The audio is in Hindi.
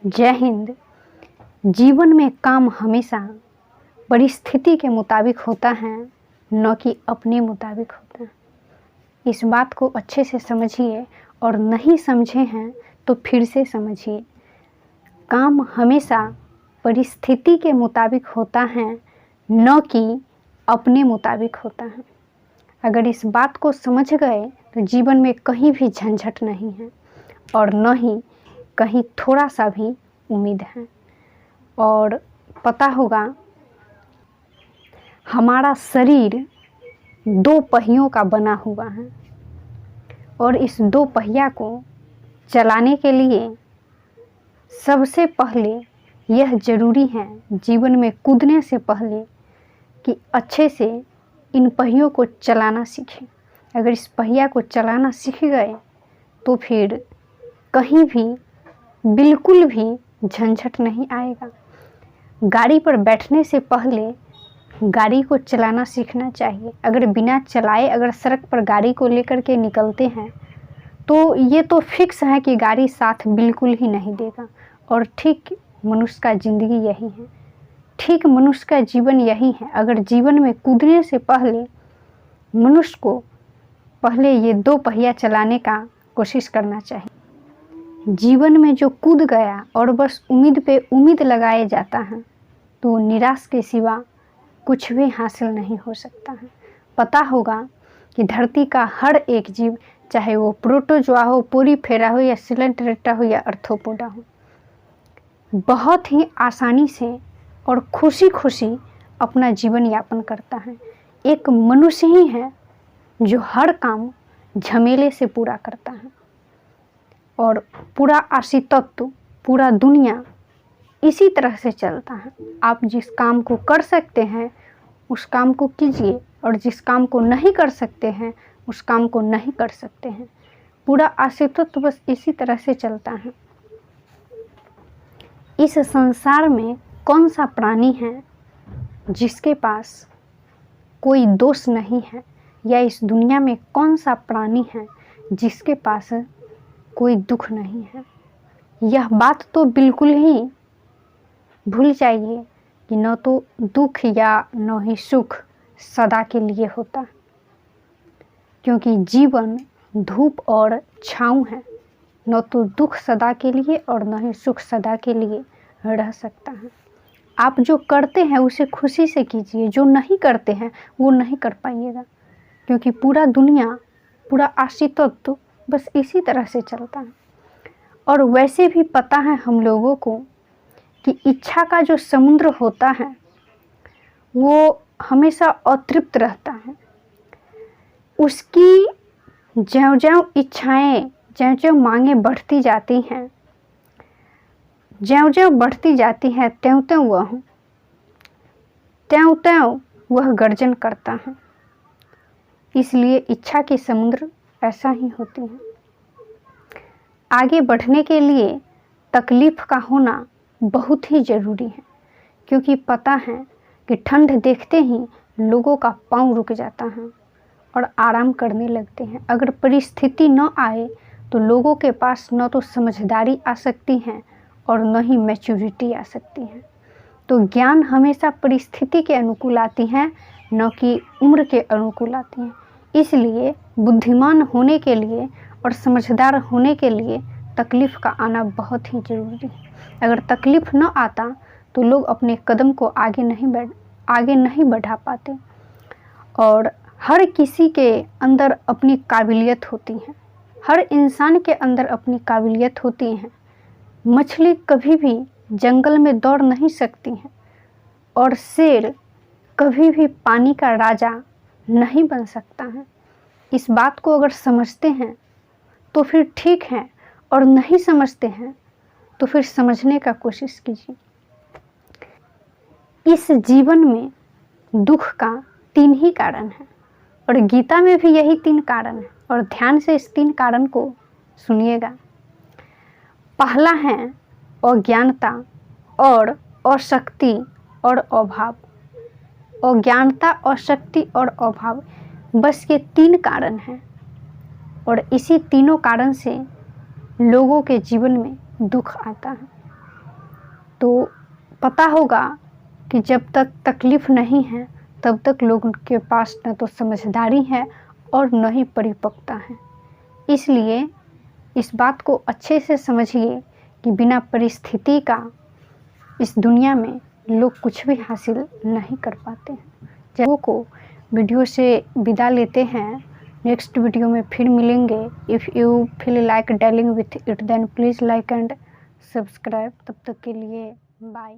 जय हिंद। जीवन में काम हमेशा परिस्थिति के मुताबिक होता है, न कि अपने मुताबिक होता है। इस बात को अच्छे से समझिए और नहीं समझे हैं तो फिर से समझिए। काम हमेशा परिस्थिति के मुताबिक होता है, न कि अपने मुताबिक होता है। अगर इस बात को समझ गए तो जीवन में कहीं भी झंझट नहीं है और न ही कहीं थोड़ा सा भी उम्मीद है। और पता होगा, हमारा शरीर 2 पहियों का बना हुआ है और इस 2 पहिया को चलाने के लिए सबसे पहले यह ज़रूरी है, जीवन में कूदने से पहले, कि अच्छे से इन पहियों को चलाना सीखें। अगर इस पहिया को चलाना सीख गए तो फिर कहीं भी बिल्कुल भी झंझट नहीं आएगा। गाड़ी पर बैठने से पहले गाड़ी को चलाना सीखना चाहिए। अगर बिना चलाए अगर सड़क पर गाड़ी को लेकर के निकलते हैं तो ये तो फिक्स है कि गाड़ी साथ बिल्कुल ही नहीं देगा। और ठीक मनुष्य का ज़िंदगी यही है, ठीक मनुष्य का जीवन यही है। अगर जीवन में कूदने से पहले मनुष्य को पहले ये 2 पहिया चलाने का कोशिश करना चाहिए। जीवन में जो कूद गया और बस उम्मीद पे उम्मीद लगाए जाता है तो निराश के सिवा कुछ भी हासिल नहीं हो सकता है। पता होगा कि धरती का हर एक जीव, चाहे वो प्रोटोजोआ हो, पोरीफेरा हो या सिलेंट्रेटा हो या अर्थोपोडा हो, बहुत ही आसानी से और खुशी खुशी अपना जीवन यापन करता है। एक मनुष्य ही है जो हर काम झमेले से पूरा करता है और पूरा आशी तत्व, पूरा दुनिया इसी तरह से चलता है। आप जिस काम को कर सकते हैं उस काम को कीजिए और जिस काम को नहीं कर सकते हैं उस काम को नहीं कर सकते हैं। पूरा अस्तित्व बस इसी तरह से चलता है। इस संसार में कौन सा प्राणी है जिसके पास कोई दोष नहीं है, या इस दुनिया में कौन सा प्राणी है जिसके पास कोई दुख नहीं है। यह बात तो बिल्कुल ही भूल जाइए कि न तो दुख या न ही सुख सदा के लिए होता, क्योंकि जीवन धूप और छाँव है। न तो दुख सदा के लिए और न ही सुख सदा के लिए रह सकता है। आप जो करते हैं उसे खुशी से कीजिए, जो नहीं करते हैं वो नहीं कर पाइएगा, क्योंकि पूरा दुनिया, पूरा अस्तित्व बस इसी तरह से चलता है। और वैसे भी पता है हम लोगों को कि इच्छा का जो समुद्र होता है वो हमेशा अतृप्त रहता है। उसकी ज्यों-ज्यों इच्छाएं, ज्यों-ज्यों मांगें बढ़ती जाती हैं, ज्यों-ज्यों बढ़ती जाती है, त्यों-त्यों वह गर्जन करता है। इसलिए इच्छा के समुद्र ऐसा ही होती है। आगे बढ़ने के लिए तकलीफ का होना बहुत ही ज़रूरी है, क्योंकि पता है कि ठंड देखते ही लोगों का पाँव रुक जाता है और आराम करने लगते हैं। अगर परिस्थिति न आए तो लोगों के पास न तो समझदारी आ सकती है और न ही मैच्योरिटी आ सकती है। तो ज्ञान हमेशा परिस्थिति के अनुकूल आती है, न कि उम्र के अनुकूल आती है। इसलिए बुद्धिमान होने के लिए और समझदार होने के लिए तकलीफ़ का आना बहुत ही ज़रूरी है। अगर तकलीफ़ न आता तो लोग अपने कदम को आगे नहीं बढ़ा पाते। और हर किसी के अंदर अपनी काबिलियत होती है, हर इंसान के अंदर अपनी काबिलियत होती है। मछली कभी भी जंगल में दौड़ नहीं सकती है और शेर कभी भी पानी का राजा नहीं बन सकता है। इस बात को अगर समझते हैं तो फिर ठीक है, और नहीं समझते हैं तो फिर समझने का कोशिश कीजिए। इस जीवन में दुख का 3 ही कारण है और गीता में भी यही 3 कारण है, और ध्यान से इस 3 कारण को सुनिएगा। पहला है अज्ञानता और अशक्ति और अभाव। अज्ञानता, अशक्ति और अभाव, बस ये 3 कारण हैं और इसी तीनों कारण से लोगों के जीवन में दुख आता है। तो पता होगा कि जब तक तकलीफ़ नहीं है तब तक लोगों के पास न तो समझदारी है और न ही परिपक्वता है। इसलिए इस बात को अच्छे से समझिए कि बिना परिस्थिति का इस दुनिया में लोग कुछ भी हासिल नहीं कर पाते हैं। लोगों को वीडियो से विदा लेते हैं। नेक्स्ट वीडियो में फिर मिलेंगे। If you feel like dealing with it then please like and subscribe. तब तक के लिए बाय।